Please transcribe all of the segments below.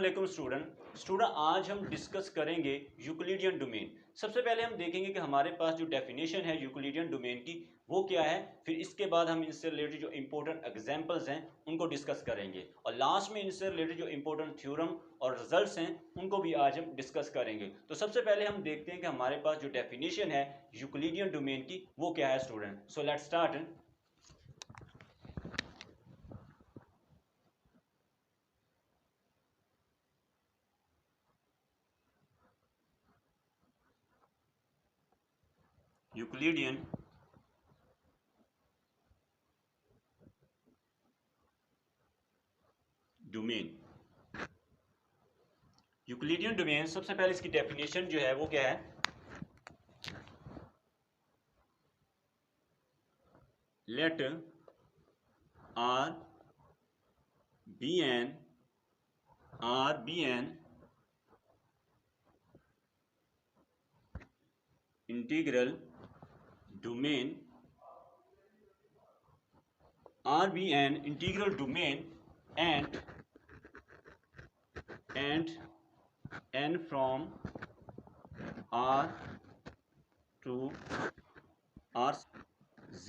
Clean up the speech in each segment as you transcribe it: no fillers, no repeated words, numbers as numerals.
वालेकुम स्टूडेंट, आज हम डिस्कस करेंगे यूक्लिडियन डोमेन। सबसे पहले हम देखेंगे कि हमारे पास जो डेफिनेशन है यूक्लिडियन डोमेन की वो क्या है। फिर इसके बाद हम इससे रिलेटेड जो इंपॉर्टेंट एग्जांपल्स हैं उनको डिस्कस करेंगे और लास्ट में इनसे रिलेटेड जो इंपॉर्टेंट थ्योरम और रिजल्ट्स हैं उनको भी आज हम डिस्कस करेंगे। तो सबसे पहले हम देखते हैं कि हमारे पास जो डेफिनेशन है यूक्लिडियन डोमेन की वो क्या है student. So let's start. Euclidean domain. Euclidean domain सबसे पहले इसकी डेफिनेशन जो है वो क्या है। Let R be an integral domain integral domain and n from R to R Z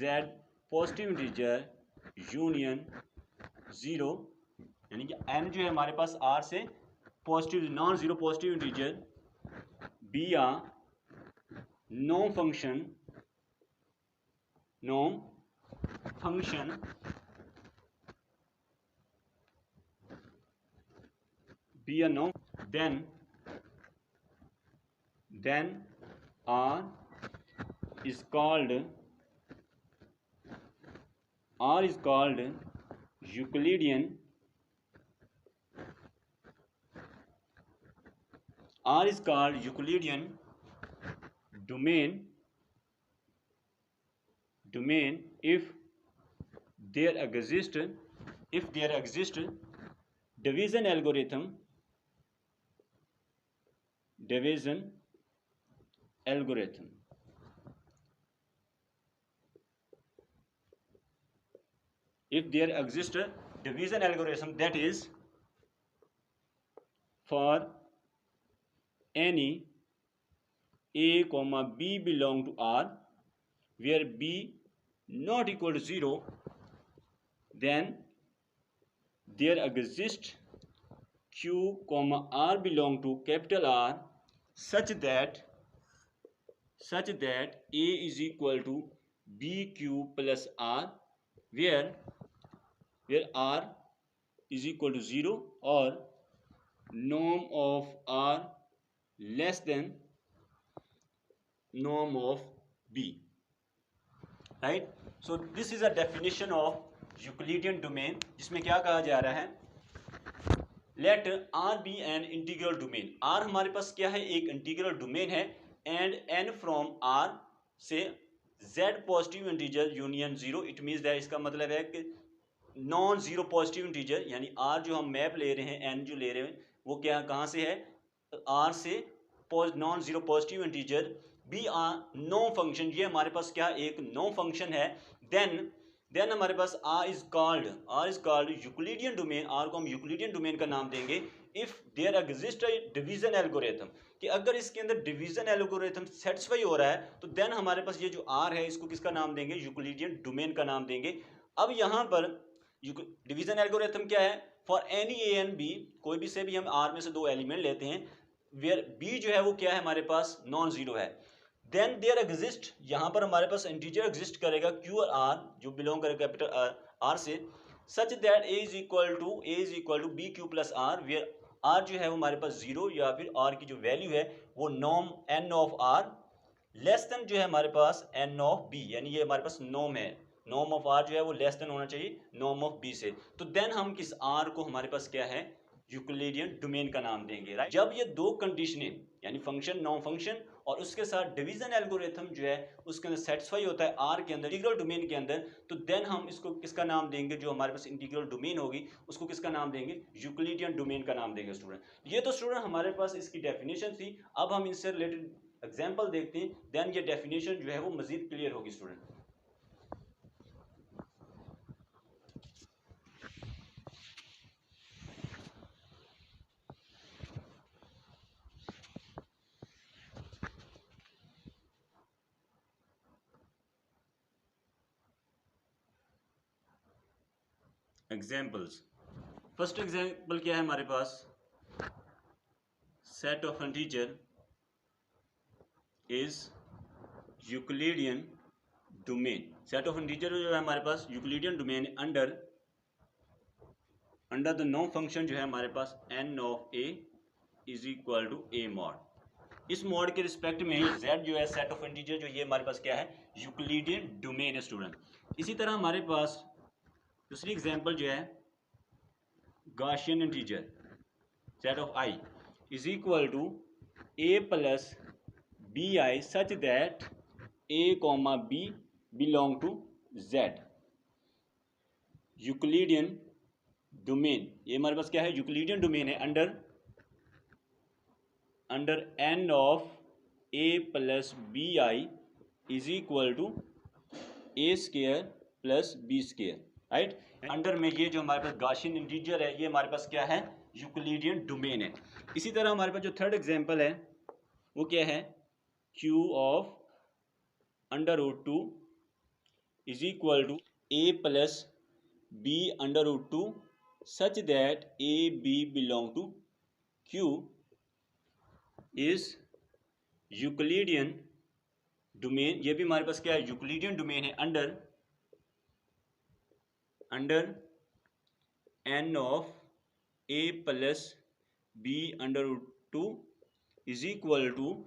positive integer union zero, यानी कि n जो है हमारे पास R से positive non zero positive integer be a नॉन function be a no, then R is called Euclidean domain if there exists division algorithm if there exists a division algorithm, that is for any a comma b belong to R where b not equal to 0, then there exists q comma R belong to capital R such that a is equal to bq plus R where R is equal to 0 or norm of R less than norm of B, right? So this is a definition of Euclidean domain, जिसमें क्या कहा जा रहा है, let R be an integral domain। R हमारे पास क्या है, एक इंटीग्रल डोमेन है and n from R से Z positive integer union zero. It means that इसका मतलब है कि नॉन जीरो पॉजिटिव इंटीजर, यानी R जो हम मैप ले रहे हैं, n जो ले रहे हैं वो क्या कहाँ से है, R से non zero positive integer be a नो फंक्शन, ये हमारे पास क्या एक नो फंक्शन है। देन हमारे पास R is called Euclidean domain. R को हम यूक्लिडियन डोमेन का नाम देंगे if there exist a division algorithm, कि अगर इसके अंदर डिवीजन एल्गोरिथम सेटिस्फाई हो रहा है तो देन हमारे पास ये जो R है इसको किसका नाम देंगे, यूक्लिडियन डोमेन का नाम देंगे। अब यहाँ पर डिवीजन एल्गोरिथम क्या है, for any a and b, कोई भी से भी हम R में से दो एलिमेंट लेते हैं वेयर B जो है वो क्या है हमारे पास नॉन जीरो है, देन देयर एग्जिस्ट, यहाँ पर हमारे पास इंटीजर एग्जिस्ट करेगा Q और R जो बिलोंग करेगा कैपिटल R से, such that A is equal to b q plus r, where R जो है वो हमारे पास जीरो या फिर R की जो वैल्यू है वो norm n of R less than जो है हमारे पास n ऑफ B, यानी ये हमारे पास नॉर्म है, नॉर्म ऑफ R जो है वो लेस देन होना चाहिए नॉर्म ऑफ B से। तो देन हम किस R को हमारे पास क्या है यूक्लिडियन डोमेन का नाम देंगे, राइट। जब ये दो कंडीशनें यानी फंक्शन नॉन फंक्शन और उसके साथ डिवीजन एल्गोरिथम जो है उसके अंदर सेटिस्फाई होता है R के अंदर इंटीग्रल डोमेन के अंदर, तो देन हम इसको किसका नाम देंगे, जो हमारे पास इंटीग्रल डोमेन होगी उसको किसका नाम देंगे, यूक्लिडियन डोमेन का नाम देंगे स्टूडेंट। ये तो स्टूडेंट हमारे पास इसकी डेफिनेशन थी। अब हम इससे रिलेटेड एग्जाम्पल देखते हैं, देन ये डेफिनेशन जो है वो मजीद क्लियर होगी स्टूडेंट। एग्जाम्पल्स। फर्स्ट एग्जाम्पल क्या है हमारे पास, set of integer is Euclidean domain. Set of integer जो है हमारे पास Euclidean domain under the norm function जो है हमारे पास n of a is equal to a mod. इस मॉड के रिस्पेक्ट में z जो है सेट ऑफ इंटीजर जो ये हमारे पास क्या है, यूक्लिडियन डोमेन है स्टूडेंट। इसी तरह हमारे पास दूसरी एग्जांपल जो है Gaussian integer set of i is equal to a plus bi such that a comma b belong to z। Euclidean domain ये हमारे पास क्या है, यूक्लिडियन डोमेन है under n of a plus b i is equal to a square plus b square, right. Under में ये जो हमारे पास गॉसियन इंटीजर है ये हमारे पास क्या है, यूक्लिडियन डोमेन है। इसी तरह हमारे पास जो थर्ड एग्जांपल है वो क्या है, q of under root 2 is equal to a plus b under root 2 such that a b belong to q is Euclidean domain. ये भी हमारे पास क्या है, यूक्लिडियन डोमेन है under n of a plus b under root 2 is equal to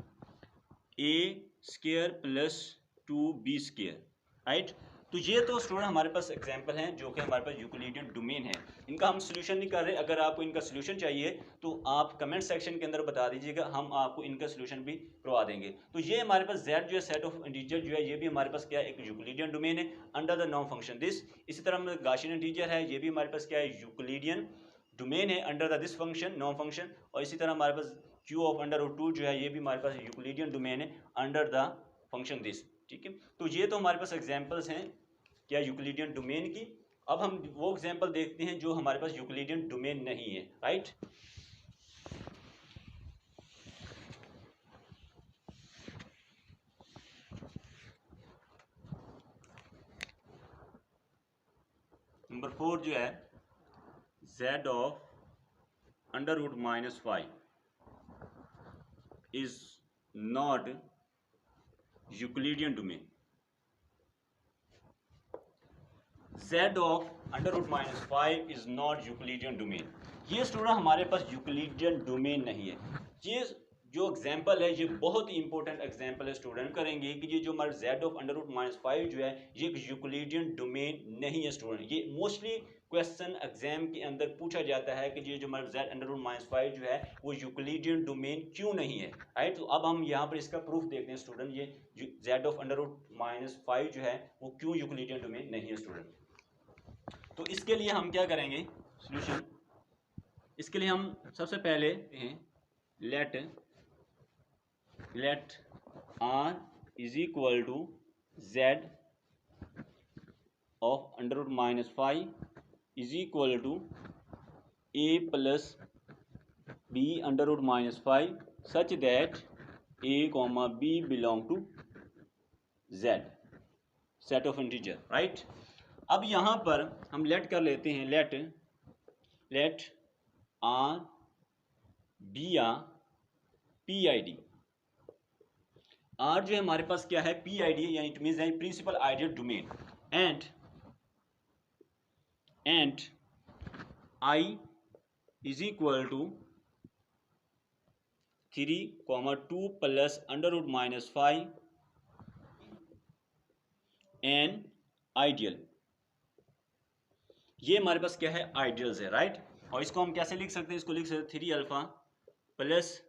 a square plus 2b square, right. तो ये तो स्टूडेंट हमारे पास एग्जांपल हैं जो कि हमारे पास यूक्लिडियन डोमेन है। इनका हम सोल्यूशन नहीं कर रहे, अगर आपको इनका सोल्यूशन चाहिए तो आप कमेंट सेक्शन के अंदर बता दीजिएगा, हम आपको इनका सोल्यूशन भी करवा देंगे। तो ये हमारे पास z जो है सेट ऑफ इंटीजर जो है ये भी हमारे पास क्या है, एक यूक्लिडियन डोमेन है under the norm function this. इसी तरह गॉसियन इंटीजर है ये भी हमारे पास क्या है, यूक्लिडियन डोमेन है under the this function norm function. और इसी तरह हमारे पास q ऑफ अंडर रूट 2 जो है ये भी हमारे पास यूक्लिडियन डोमेन है अंडर द फंक्शन दिस, ठीक है। तो ये तो हमारे पास एग्जाम्पल्स हैं क्या, यूक्लिडियन डोमेन की। अब हम वो एग्जांपल देखते हैं जो हमारे पास यूक्लिडियन डोमेन नहीं है, राइट। नंबर 4 जो है z of under root -5 is not Euclidean domain. z of under root -5 is not Euclidean domain. ये स्टूडेंट हमारे पास यूक्लिडियन डोमेन नहीं है। ये जो एग्जांपल है ये बहुत ही इंपॉर्टेंट एग्जांपल है स्टूडेंट, करेंगे कि ये जो हमारा z ऑफ अंडर रूट -5 जो है ये एक यूक्लिडियन डोमेन नहीं है स्टूडेंट। ये मोस्टली क्वेश्चन एग्जाम के अंदर पूछा जाता है कि ये जो हमारा z अंडर रूट -5 जो है वो यूक्लिडियन डोमेन क्यों नहीं है, राइट। तो अब हम यहाँ पर इसका प्रूफ देखते हैं स्टूडेंट, ये z ऑफ अंडर रूट -5 जो है वो क्यों यूक्लिडियन डोमेन नहीं है स्टूडेंट। तो इसके लिए हम क्या करेंगे सॉल्यूशन, इसके लिए हम सबसे पहले let r is equal to z of under root -5 is equal to a plus b under root -5 such that a comma b belong to z set of integer, right. अब यहाँ पर हम लेट कर लेते हैं, लेट r बी या PID। r जो है हमारे पास क्या है, PID यानी इट मींस है principal ideal domain and I is equal to 3,2 plus under root -5 an ideal. ये हमारे पास क्या है, आइडियल्स है, राइट। और इसको हम कैसे लिख सकते हैं, इसको लिख सकते हैं 3 alpha plus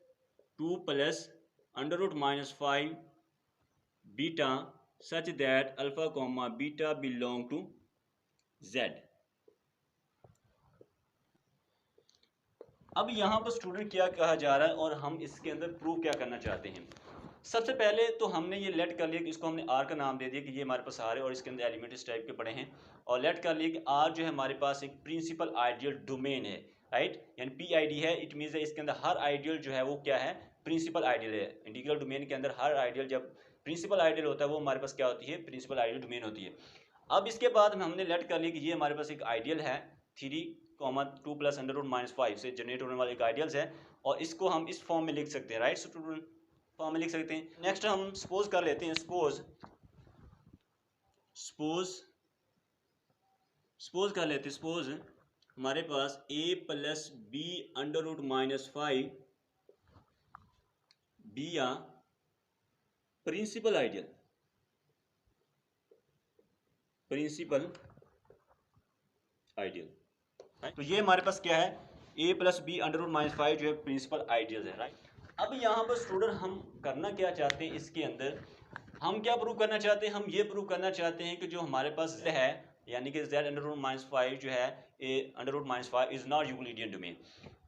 2 plus under root -5 beta such that alpha comma beta belong to z। अब यहाँ पर स्टूडेंट क्या कहा जा रहा है और हम इसके अंदर प्रूव क्या करना चाहते हैं। सबसे पहले तो हमने ये लेट कर लिया कि इसको हमने r का नाम दे दिया कि ये हमारे पास r है और इसके अंदर एलिमेंट इस टाइप के पड़े हैं, और लेट कर लिया कि r जो है हमारे पास एक प्रिंसिपल आइडियल डोमेन है, राइट, यानी PID है। इट मीन्स है इसके अंदर हर आइडियल जो है वो क्या है, प्रिंसिपल आइडियल है। इंटीग्रल डोमेन के अंदर हर आइडियल जब प्रिंसिपल आइडियल होता है वो हमारे पास क्या होती है, प्रिंसिपल आइडियल डोमेन होती है। अब इसके बाद हमने लेट कर लिया कि ये हमारे पास एक आइडियल है 2 प्लस अंडर रूट माइनस 5 से जनरेट होने वाले एक आइडियल्स है, और इसको हम इस फॉर्म में लिख सकते हैं, राइट स्टूडेंट, फॉर्म में लिख सकते हैं। नेक्स्ट हम सपोज कर लेते हैं, सपोज कर लेते हैं, सपोज हमारे पास a plus b under root minus 5 be या प्रिंसिपल आइडियल, तो ये हमारे पास क्या है, a plus b under root minus 5 जो है प्रिंसिपल आइडियल है, राइट। अब यहाँ पर स्टूडेंट हम करना क्या चाहते हैं, इसके अंदर हम क्या प्रूव करना चाहते हैं, हम ये प्रूव करना चाहते हैं कि जो हमारे पास है, यानी कि z अंडर रूट माइनस 5 जो है a under root minus 5 is not Euclidean domain,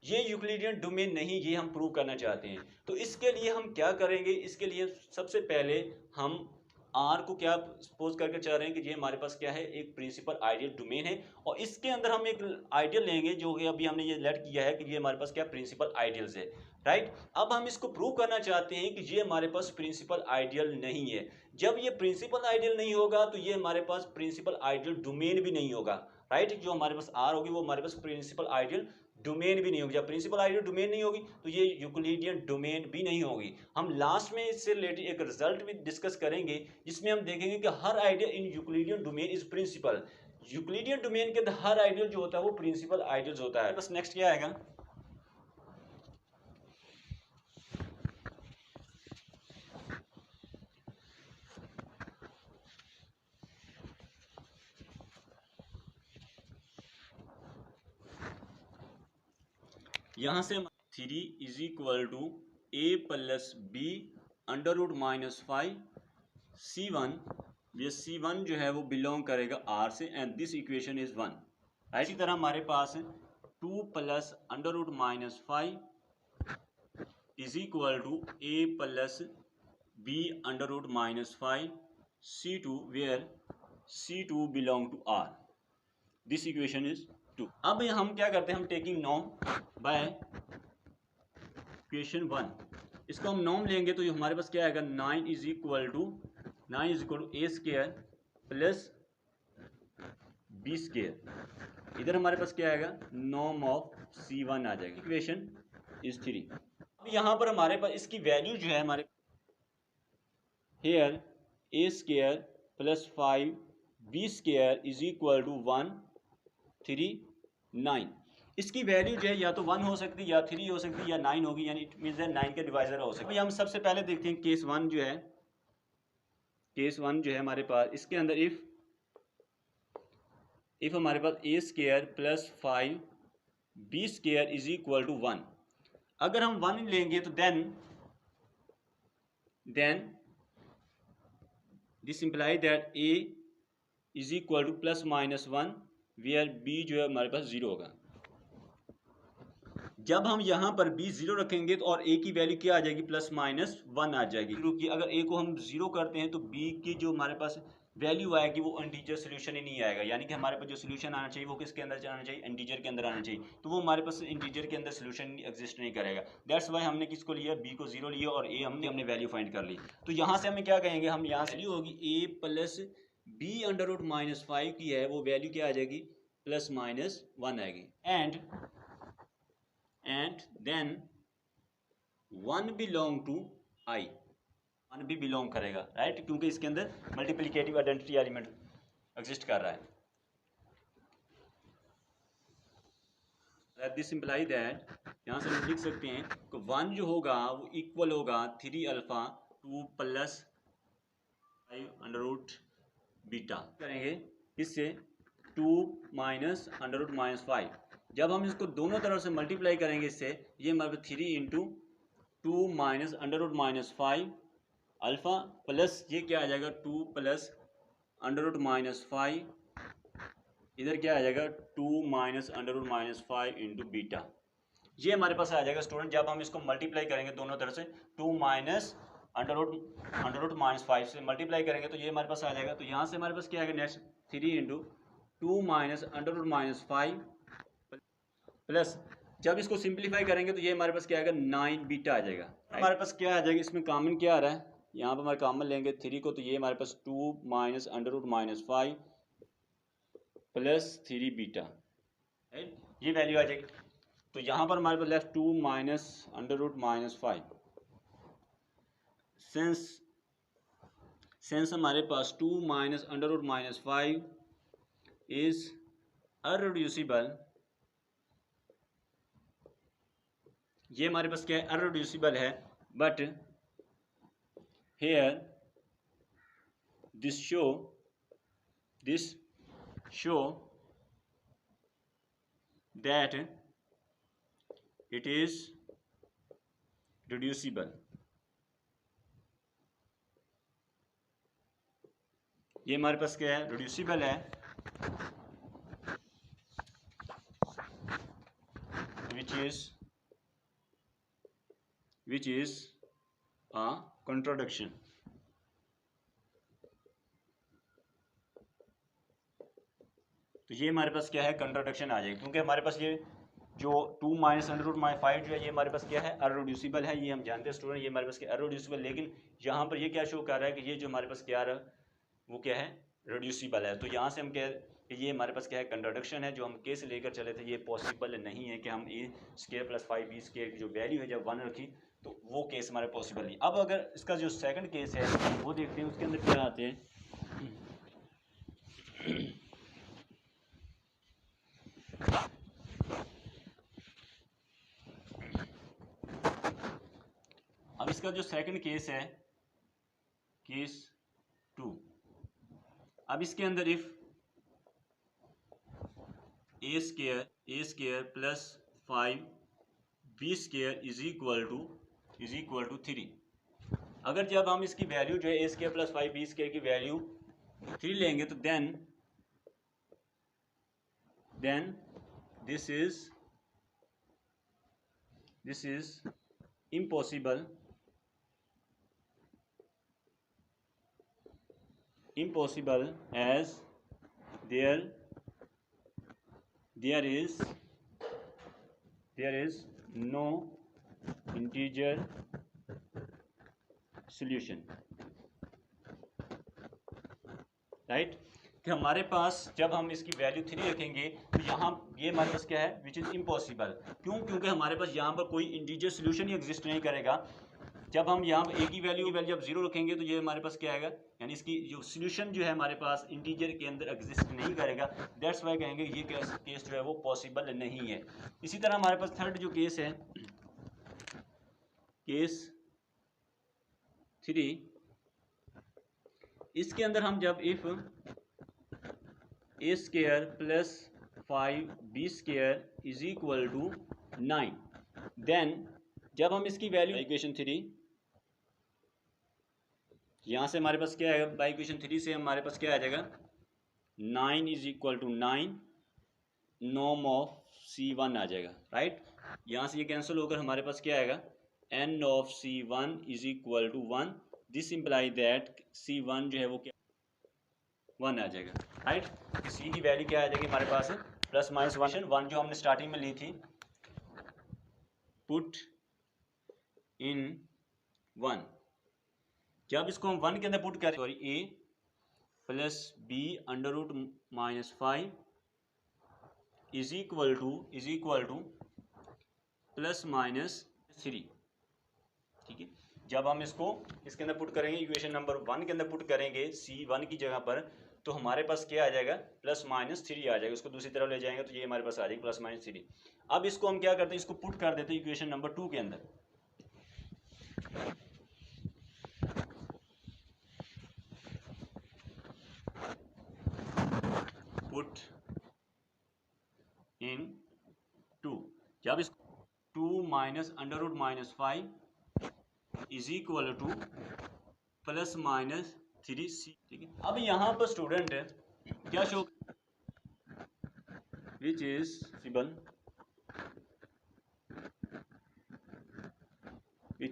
ये यूक्लिडियन डोमेन नहीं, ये हम प्रूव करना चाहते हैं। तो इसके लिए हम क्या करेंगे, इसके लिए सबसे पहले हम आर को क्या सपोज करके चाह रहे हैं कि ये हमारे पास क्या है, एक प्रिंसिपल आइडियल डोमेन है, और इसके अंदर हम एक आइडियल लेंगे जो कि अभी हमने ये लेट किया है कि ये हमारे पास क्या प्रिंसिपल आइडियल्स है, राइट। अब हम इसको प्रूव करना चाहते हैं कि ये हमारे पास प्रिंसिपल आइडियल नहीं है। जब ये प्रिंसिपल आइडियल नहीं होगा तो ये हमारे पास प्रिंसिपल आइडियल डोमेन भी नहीं होगा, राइट। जो हमारे पास आर होगी वो हमारे पास प्रिंसिपल आइडियल डोमेन भी नहीं होगी। जब प्रिंसिपल आइडियल डोमेन नहीं होगी तो ये यूक्लिडियन डोमेन भी नहीं होगी। हम लास्ट में इससे रिलेटेड एक रिजल्ट भी डिस्कस करेंगे जिसमें हम देखेंगे कि हर ideal in Euclidean domain is principal, Euclidean domain के अंदर हर आइडियल जो होता है वो प्रिंसिपल आइडियल होता है। बस नेक्स्ट क्या आएगा, यहां से 3 is equal to a plus b under root minus 5 C1, ये C1 जो है वो बिलोंग करेगा R से, एंड दिस इक्वेशन इज 1। इसी तरह हमारे पास 2 plus under root minus 5 is equal to a plus b under root minus 5 C2 where C2 belong to R, this equation is 2। अब हम क्या करते हैं, हम टेकिंग नॉर्म बाय इक्वेशन 1, इसको हम नॉर्म लेंगे तो हमारे पास क्या आएगा, 9 is equal to a square plus b square, इधर हमारे पास क्या आएगा, नॉर्म ऑफ C1 आ जाएगी, इक्वेशन इज 3। अब यहाँ पर हमारे पास इसकी वैल्यू जो है हमारे here a square plus 5 B square is equal to 1 3 9, इसकी वैल्यू जो है या तो 1 हो सकती है या 3 हो सकती है या 9 होगी, यानी इट मीन्स 9 के डिवाइजर हो सकती है। हम सबसे पहले देखते हैं केस 1 जो है, हमारे पास इसके अंदर इफ हमारे पास A square plus 5 B square is equal to 1, अगर हम 1 लेंगे तो then this imply that A is equal to plus minus 1 where B जो है हमारे पास 0 होगा। जब हम यहाँ पर b 0 रखेंगे तो और a की वैल्यू क्या आ जाएगी, प्लस माइनस 1 आ जाएगी, क्योंकि अगर a को हम 0 करते हैं तो b की जो हमारे पास वैल्यू आएगी वो इंटीजर सोल्यूशन ही नहीं आएगा, यानी कि हमारे पास जो सोल्यूशन आना चाहिए वो किसके अंदर आना चाहिए, इंटीजर के अंदर आना चाहिए, तो वो हमारे पास इंटीजर के अंदर सोल्यूशन एग्जिस्ट नहीं करेगा। दैट्स वाई हमने किसको लिया, b को 0 लिया और a हमने वैल्यू फाइंड कर ली। तो यहाँ से हमें क्या कहेंगे, हम यहाँ से वैल्यू होगी a plus b under root minus 5 की है, वो वैल्यू क्या आ जाएगी, प्लस माइनस 1 आएगी, and then 1 belong to I, 1 भी बिलोंग करेगा, राइट, क्योंकि इसके अंदर मल्टीप्लिकेटिव आइडेंटिटी एलिमेंट एग्जिस्ट कर रहा है। दिस इंप्लाई दैट, यहाँ से हम लिख सकते हैं कि 1 जो होगा वो इक्वल होगा 3 alpha 2 plus 5 under root beta, करेंगे इससे 2 माइनस अंडर रूट माइनस 5, जब हम इसको दोनों तरफ से मल्टीप्लाई करेंगे इससे, ये हमारे 3 into 2 minus under root minus 5 alpha plus ये क्या आ जाएगा 2 प्लस अंडर रूट माइनस 5, इधर क्या आ जाएगा 2 minus under root minus 5 into beta, ये हमारे पास आ जाएगा स्टूडेंट। जब हम इसको मल्टीप्लाई करेंगे दोनों तरफ से 2 माइनस अंडर रूट माइनस 5 से मल्टीप्लाई करेंगे तो ये हमारे पास आ जाएगा। तो यहाँ से हमारे पास क्या आएगा next 3 into 2 minus under root minus 5 plus जब इसको सिंप्लीफाई करेंगे तो ये हमारे पास क्या आएगा 9 बीटा आ जाएगा। हमारे पास क्या आ जाएगा, इसमें कॉमन क्या आ रहा है, यहाँ पर हमारे कॉमन लेंगे 3 को, तो ये हमारे पास 2 minus under root minus 5 plus 3 beta, right, ये वैल्यू आ जाएगी। तो यहाँ पर हमारे पास left 2 minus under root minus 5। Since हमारे पास 2 minus under root minus 5 is irreducible, ये हमारे पास क्या है, अनरिड्यूसिबल है, but here this show that it is reducible. ये हमारे पास क्या है, रिड्यूसिबल है, which is a contradiction। तो ये हमारे पास क्या है, कंट्राडिक्शन आ जाएगी, क्योंकि हमारे पास ये जो 2 माइनस अंडर रूट माइनस 5 जो है ये हमारे पास क्या है, अनरिड्यूसिबल है, ये हम जानते हैं स्टूडेंट, ये हमारे पास क्या अनरिड्यूसिबल, लेकिन यहाँ पर ये क्या शो कर रहा है कि ये जो हमारे पास क्या रहा वो क्या है, रिड्यूसिबल है। तो यहाँ से हम क्या कि ये हमारे पास क्या है, कंट्राडिक्शन है, जो हम के से लेकर चले थे, ये पॉसिबल नहीं है कि हम ए स्केयर प्लस 5b स्केयर की जो वैल्यू है जब 1 रखी तो वो केस हमारे पॉसिबल नहीं। अब अगर इसका जो सेकंड केस है वो देखते हैं, उसके अंदर क्या आते हैं। अब इसका जो सेकंड केस है, केस 2, अब इसके अंदर if a square plus 5b square is equal to 3, अगर जब हम इसकी वैल्यू जो है a square plus 5b square की वैल्यू 3 लेंगे तो then this is impossible as there is no integer solution, right. कि हमारे पास जब हम इसकी वैल्यू 3 रखेंगे तो यहाँ ये हमारे पास क्या है, विच इज़ इम्पॉसिबल। क्यों? क्योंकि हमारे पास यहाँ पर कोई इंटीजर सोल्यूशन ही एग्जिस्ट नहीं करेगा। जब हम यहाँ पर ए की वैल्यू जब 0 रखेंगे तो ये हमारे पास क्या आएगा, यानी इसकी जो सोल्यूशन जो है हमारे पास इंटीजर के अंदर एग्जिस्ट नहीं करेगा। दैट्स वाई कहेंगे ये केस जो है वो पॉसिबल नहीं है। इसी तरह हमारे पास थर्ड जो केस है, केस 3, इसके अंदर हम जब if a square plus 5b square is equal to 9, then जब हम इसकी वैल्यू इक्वेशन 3, यहाँ से हमारे पास क्या आएगा, बाई इक्वेशन 3 से हमारे पास क्या आ जाएगा, 9 is equal to 9 norm of C1 आ जाएगा, राइट। यहाँ से ये कैंसिल होकर हमारे पास क्या आएगा, n of C1 is equal to 1। This imply that C1 जो है वो क्या 1 आ जाएगा, राइट। C की वैल्यू क्या आ जाएगी हमारे पास, प्लस माइनस 1 जो हमने स्टार्टिंग में ली थी, पुट इन 1। जब इसको हम 1 के अंदर पुट करें, sorry a plus b under root minus 5 is equal to plus minus 3, ठीक है। जब हम इसको इसके अंदर पुट करेंगे, इक्वेशन नंबर 1 के अंदर पुट करेंगे C1 की जगह पर, तो हमारे पास क्या आ जाएगा, प्लस माइनस 3 आ जाएगा। इसको दूसरी तरफ ले जाएंगे तो ये हमारे पास आ जाएगी प्लस माइनस 3। अब इसको हम क्या करते हैं, इसको पुट कर देते हैं इक्वेशन नंबर 2 के अंदर। पुट इन 2, जब इस 2 minus under root minus 5 is equal to plus minus 3c, ठीक है। अब यहाँ पर स्टूडेंट क्या show, which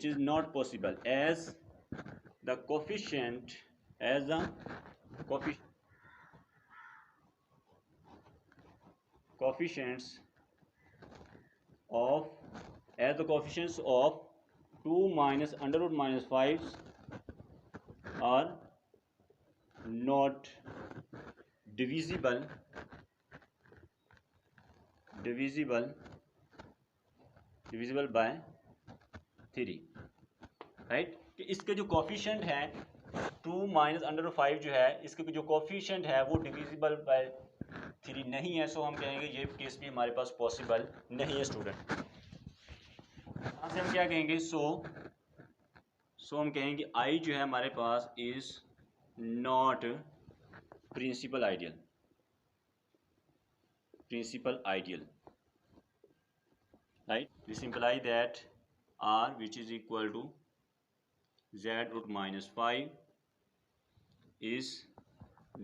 is not possible as the coefficient coefficients of 2 minus under root minus 5 are not divisible divisible by 3, right. कि इसके जो coefficient है 2 माइनस अंडर 5 जो है, इसके जो कोफिशिएंट है वो डिविजिबल बाय 3 नहीं है। सो हम कहेंगे ये केस भी हमारे पास पॉसिबल नहीं है स्टूडेंट। यहाँ से हम क्या कहेंगे, सो हम कहेंगे आई जो है हमारे पास is not principal ideal, right? We imply that R which is equal to Z root minus 5 is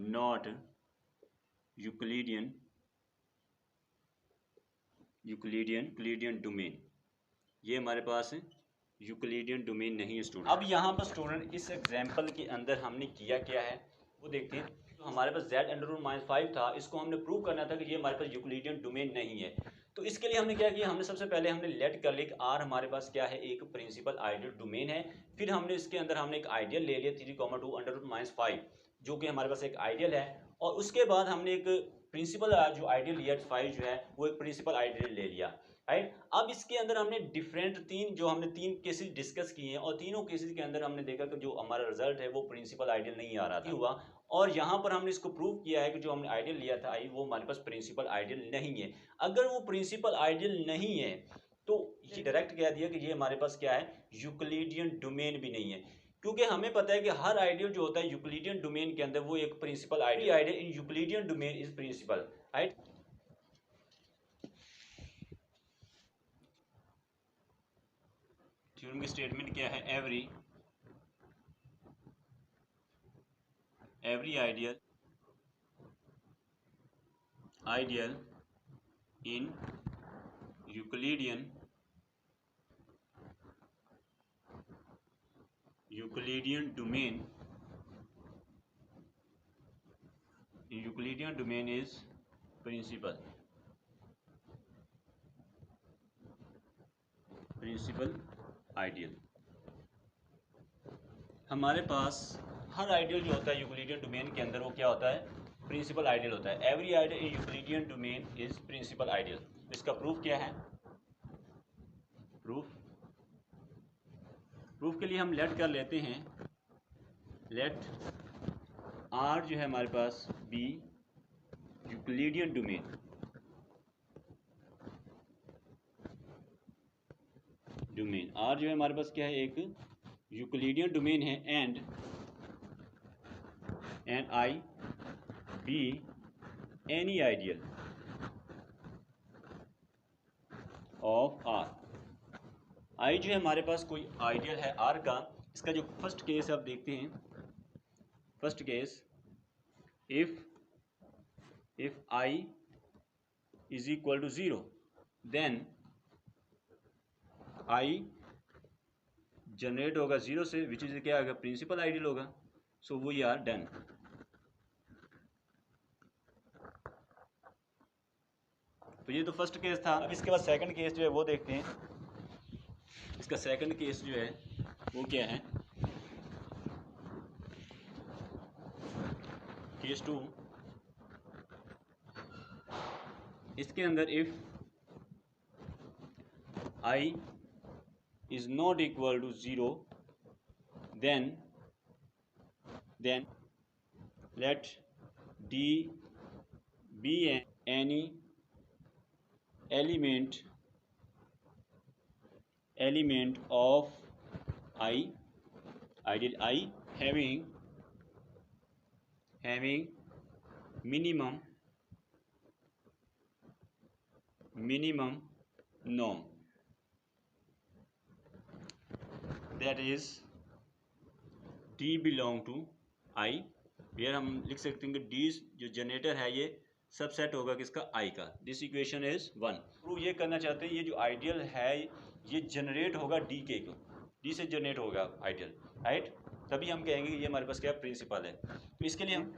not Euclidean domain. ये हमारे पास यूक्लिडियन डोमेन नहीं है स्टूडेंट। अब यहाँ पर स्टूडेंट इस एग्जाम्पल के अंदर हमने किया क्या है वो देखते हैं। तो हमारे पास Z अंडर रूट माइनस 5 था, इसको हमने प्रूव करना था कि ये हमारे पास यूक्लिडियन डोमेन नहीं है। तो इसके लिए हमने क्या किया, हमने सबसे पहले हमने लेट कर लिया R हमारे पास क्या है, एक प्रिंसिपल आइडियल डोमेन है। फिर हमने इसके अंदर हमने एक आइडियल ले लिया 3,2 अंडर रूट माइनस 5 जो कि हमारे पास एक आइडियल है। और उसके बाद हमने एक प्रिंसिपल जो आइडियल लिया 5 जो है वो एक प्रिंसिपल आइडियल ले लिया, राइट। अब इसके अंदर हमने डिफरेंट हमने तीन केसेस डिस्कस किए हैं और तीनों केसेस के अंदर हमने देखा कि जो हमारा रिजल्ट है वो प्रिंसिपल आइडियल नहीं आ रहा था हुआ। और यहाँ पर हमने इसको प्रूव किया है कि जो हमने आइडियल लिया था आई वो हमारे पास प्रिंसिपल आइडियल नहीं है। अगर वो प्रिंसिपल आइडियल नहीं है तो ये डायरेक्ट कह दिया कि ये हमारे पास क्या है, यूक्लिडियन डोमेन भी नहीं है। क्योंकि हमें पता है कि हर आइडियल जो होता है यूक्लिडियन डोमेन के अंदर वो एक principal ideal in Euclidean domain is principal, right. Theorem की स्टेटमेंट क्या है, every ideal in Euclidean domain is principal ideal. हमारे पास हर आइडियल जो होता है यूक्लिडियन डोमेन के अंदर वो क्या होता है, प्रिंसिपल आइडियल होता है। Every ideal in Euclidean domain is principal ideal. इसका प्रूफ क्या है, प्रूफ के लिए हम लेट कर लेते हैं, लेट R जो है हमारे पास बी यूक्लिडियन डोमेन, R जो है हमारे पास क्या है, एक यूक्लिडियन डोमेन है। And I be any ideal of R। आई जो है हमारे पास कोई आइडियल है R का। इसका जो फर्स्ट केस आप देखते हैं, first case if I is equal to 0 then I generate होगा 0 से, विच इज क्या होगा, प्रिंसिपल आइडियल होगा। So we are done. तो ये तो फर्स्ट केस था। अब इसके बाद सेकंड केस जो है वो देखते हैं। इसका सेकंड केस जो है वो क्या है, केस 2। इसके अंदर if I is not equal to 0 then let D be any element of I, ideal I having minimum norm, that is D belong to I। फिर हम लिख सकते हैं कि D जो जनरेटर है ये सबसेट होगा किसका, I का। This equation is 1। प्रूव ये करना चाहते हैं ये जो आइडियल है ये जनरेट होगा D से जनरेट होगा आइडियल, राइट। तभी हम कहेंगे कि ये हमारे पास क्या प्रिंसिपल है। तो इसके लिए हम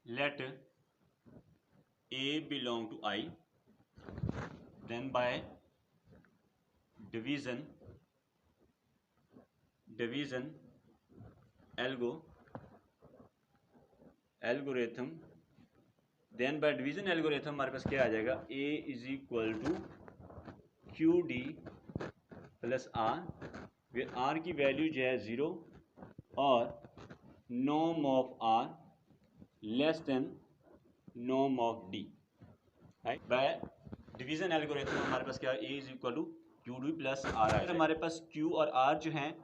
let A belong to I then by division algorithm, then by division algorithm हमारे पास क्या आ जाएगा, a is equal to Q D plus R, where R की वैल्यू जो है 0 और norm of R less than norm of D, right. By division algorithm हमारे पास क्या है, A is equal to Q D plus R है। हमारे पास क्यू और आर जो हैं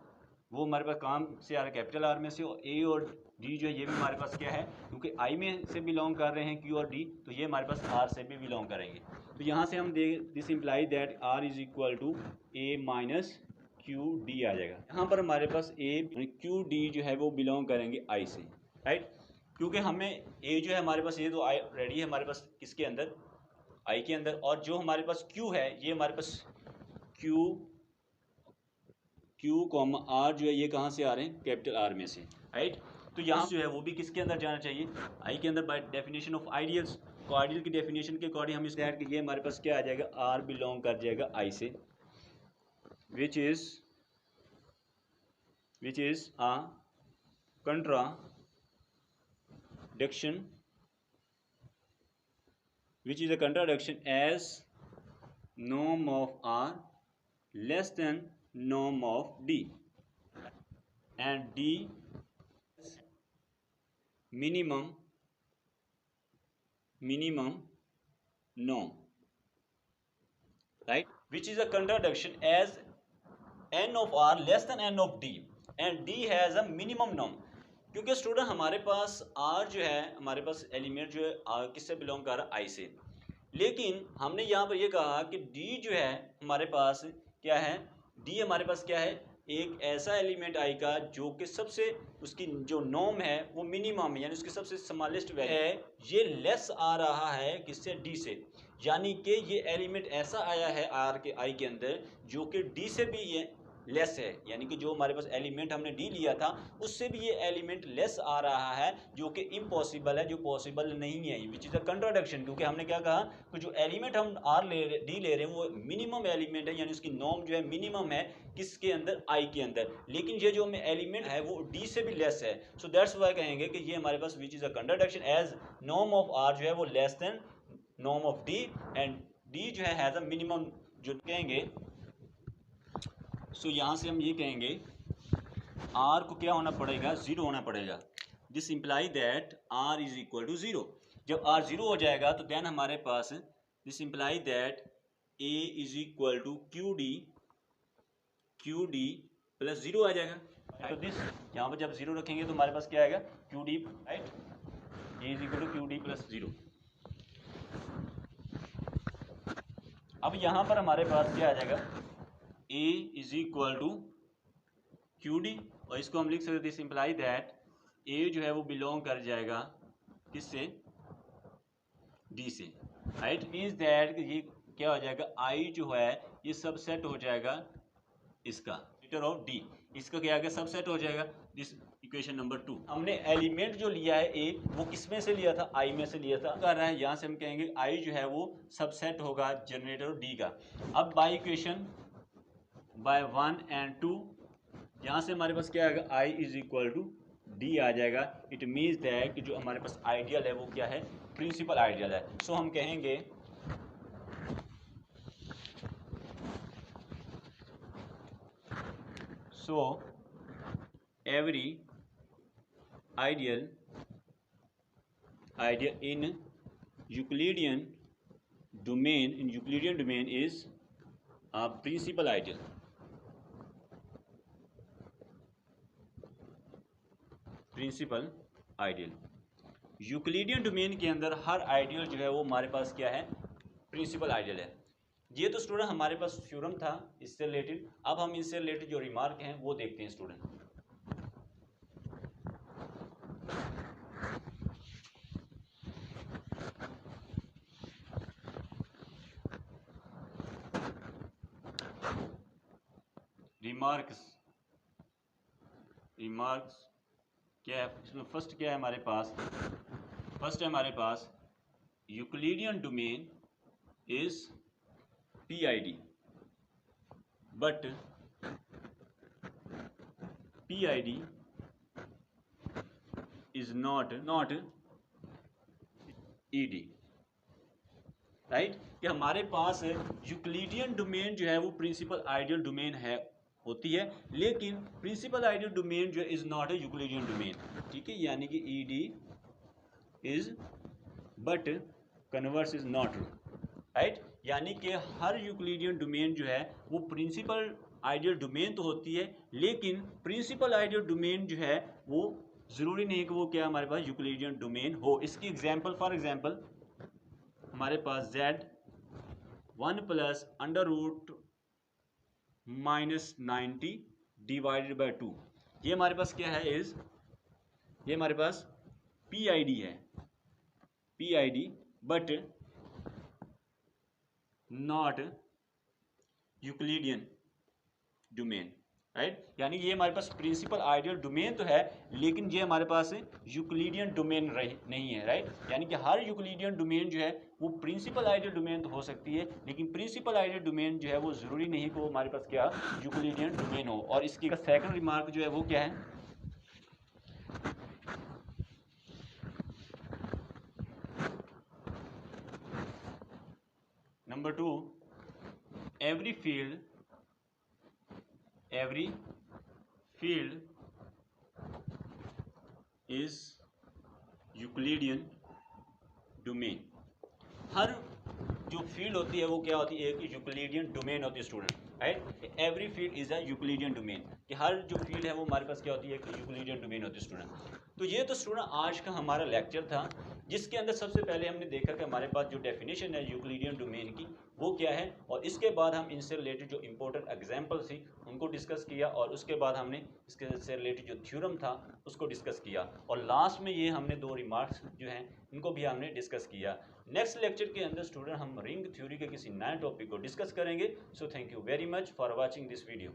वो हमारे पास काम से आ रहा है कैपिटल आर में से, और ए और डी जो है ये भी हमारे पास क्या है, क्योंकि आई में से बिलोंग कर रहे हैं क्यू और डी, तो ये हमारे पास आर से भी बिलोंग करेंगे। तो यहाँ से हम this imply that R is equal to A minus Q D आ जाएगा। यहाँ पर हमारे पास ए क्यू डी जो है वो बिलोंग करेंगे आई से, राइट। क्योंकि हमें ए जो है हमारे पास, ये तो आई रेडी है हमारे पास किसके अंदर, आई के अंदर, और जो हमारे पास क्यू है ये हमारे पास क्यू कॉमा आर जो है ये कहाँ से आ रहे हैं, कैपिटल आर में से, राइट। तो यहाँ जो है वो भी किसके अंदर जाना चाहिए, आई के अंदर, बाय डेफिनेशन ऑफ आइडियल्स। तो आइडियल की डेफिनेशन के अकॉर्डिंग हम इसको ऐड कि ये हमारे पास क्या आ जाएगा, आर बिलोंग कर जाएगा आई से, which is a contradiction as norm of R less than norm of D, and D minimum norm, right, which is a contradiction as n of R less than n of D and D has a minimum norm। क्योंकि student हमारे पास R जो है हमारे पास element जो है R किससे belong कर रहा है, I से, लेकिन हमने यहाँ पर ये कहा कि D जो है हमारे पास क्या है, D हमारे पास क्या है, एक ऐसा एलिमेंट I का जो कि सबसे उसकी जो नॉर्म है वो मिनिमम है, यानी उसकी सबसे स्मॉलेस्ट वैल्यू है, ये लेस आ रहा है किससे, D से, यानी कि ये एलिमेंट ऐसा आया है R के I के अंदर जो कि D से भी ये लेस है, यानी कि जो हमारे पास एलिमेंट हमने डी लिया था उससे भी ये एलिमेंट लेस आ रहा है, जो कि इम्पॉसिबल है, जो पॉसिबल नहीं है, विच इज़ अ कंट्राडिक्शन। क्योंकि हमने क्या कहा कि जो एलिमेंट हम डी ले रहे हैं वो मिनिमम एलिमेंट है, यानी उसकी नॉर्म जो है मिनिमम है किसके अंदर, आई के अंदर, लेकिन ये जो एलिमेंट है वो डी से भी लेस है। सो दैट्स वाई कहेंगे कि ये हमारे पास which is a contradiction as norm of R जो है वो less than norm of D, and D जो है हैज़ अ मिनिमम, जो कहेंगे। सो यहाँ से हम ये कहेंगे R को क्या होना पड़ेगा, 0 होना पड़ेगा। This imply that R is equal to 0। जब R 0 हो जाएगा तो देन हमारे पास this imply that A is equal to Q D plus 0 आ जाएगा। तो दिस यहाँ पर जब 0 रखेंगे तो हमारे पास क्या आएगा, q d, right, A is equal to Q D plus 0। अब यहाँ पर हमारे पास क्या आ जाएगा, A is equal to Q d, और इसको हम लिख सकते हैं दिस इम्प्लाई दैट A जो है वो बिलोंग कर जाएगा किससे, D से, राइट। मीन्स दैट ये क्या हो जाएगा, I जो है ये सबसेट हो जाएगा इसका लीटर ऑफ D, इसका क्या आएगा, सबसेट हो जाएगा। This equation number 2। हमने एलिमेंट जो लिया है A वो किस में से लिया था, I में से लिया था, कर रहे हैं यहाँ से हम कहेंगे I जो है वो सबसेट होगा जनरेटर D का। अब बाई इक्वेशन बाय 1 and 2 यहाँ से हमारे पास क्या आएगा, I is equal to D आ जाएगा। इट मीन्स दैट कि जो हमारे पास आइडियल है वो क्या है, प्रिंसिपल आइडियल है। सो हम कहेंगे so every ideal in Euclidean domain is a principal ideal। Principal ideal, Euclidean domain के अंदर हर आइडियल जो है वो हमारे पास क्या है, प्रिंसिपल आइडियल है। ये तो स्टूडेंट हमारे पास थ्योरम था इससे रिलेटेड। अब हम इससे रिलेटेड जो रिमार्क हैं वो देखते हैं स्टूडेंट। रिमार्क्स क्या है इसमें, फर्स्ट क्या है हमारे पास, फर्स्ट है हमारे पास Euclidean domain is PID, but PID is not ED, right. कि हमारे पास यूक्लिडियन डोमेन जो है वो प्रिंसिपल आइडियल डोमेन है होती है, लेकिन प्रिंसिपल आइडियल डोमेन जो है is not a Euclidean domain, ठीक है। यानी कि ED is but converse is not true, right. यानी कि हर यूक्लिडियन डोमेन जो है वो प्रिंसिपल आइडियल डोमेन तो होती है, लेकिन प्रिंसिपल आइडियल डोमेन जो है वो ज़रूरी नहीं कि वो क्या हमारे पास यूक्लिडियन डोमेन हो। इसकी एग्जांपल, फॉर एग्जांपल हमारे पास Z 1 plus under root -90 divided by 2, ये हमारे पास क्या है, ये हमारे पास PID है, PID but not Euclidean domain, right. यानी ये हमारे पास प्रिंसिपल आइडियल डोमेन तो है, लेकिन ये हमारे पास यूक्लिडियन डोमेन नहीं है, राइट। यानी कि हर यूक्लिडियन डोमेन जो है वो प्रिंसिपल आइडियल डोमेन तो हो सकती है, लेकिन प्रिंसिपल आइडियल डोमेन जो है वो ज़रूरी नहीं कि वो हमारे पास क्या यूक्लिडियन डोमेन हो। और इसकी सेकंड रिमार्क जो है वो क्या है, number 2, every field is Euclidean domain. हर जो फील्ड होती है वो क्या होती है, एक यूक्लिडियन डोमेन होती है student, right. Every field is a Euclidean domain, कि हर जो फील्ड है वो हमारे पास क्या होती है, एक यूक्लिडियन डोमेन होती है स्टूडेंट। तो ये तो स्टूडेंट आज का हमारा लेक्चर था, जिसके अंदर सबसे पहले हमने देखा कि हमारे पास जो डेफिनेशन है यूक्लिडियन डोमेन की वो क्या है, और इसके बाद हम इनसे रिलेटेड जो इंपॉर्टेंट एग्जांपल थी उनको डिस्कस किया, और उसके बाद हमने इसके से रिलेटेड जो थ्योरम था उसको डिस्कस किया, और लास्ट में ये हमने 2 रिमार्क्स जो हैं इनको भी हमने डिस्कस किया। नेक्स्ट लेक्चर के अंदर स्टूडेंट हम रिंग थ्योरी के किसी नए टॉपिक को डिस्कस करेंगे। So thank you very much for watching this video.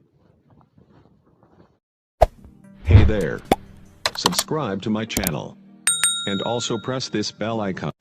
Hey there. Subscribe to my channel. And also press this bell icon.